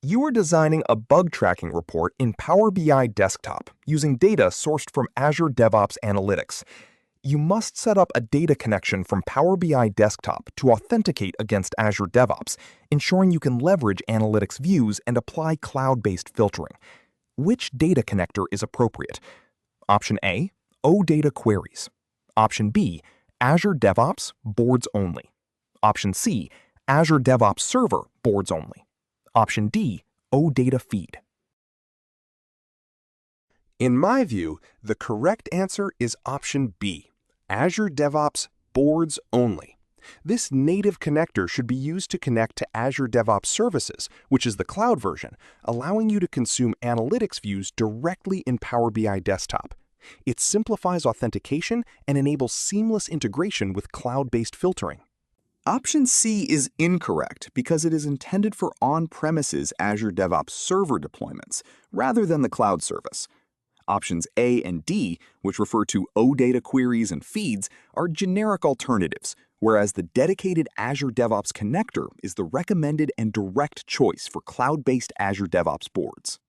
You are designing a bug tracking report in Power BI Desktop using data sourced from Azure DevOps Analytics. You must set up a data connection from Power BI Desktop to authenticate against Azure DevOps, ensuring you can leverage analytics views and apply cloud-based filtering. Which data connector is appropriate? Option A, OData Queries. Option B, Azure DevOps Boards Only. Option C, Azure DevOps Server Boards Only. Option D, OData Feed. In my view, the correct answer is option B, Azure DevOps Boards Only. This native connector should be used to connect to Azure DevOps Services, which is the cloud version, allowing you to consume analytics views directly in Power BI Desktop. It simplifies authentication and enables seamless integration with cloud-based filtering. Option C is incorrect because it is intended for on-premises Azure DevOps Server deployments rather than the cloud service. Options A and D, which refer to OData queries and feeds, are generic alternatives, whereas the dedicated Azure DevOps connector is the recommended and direct choice for cloud-based Azure DevOps boards.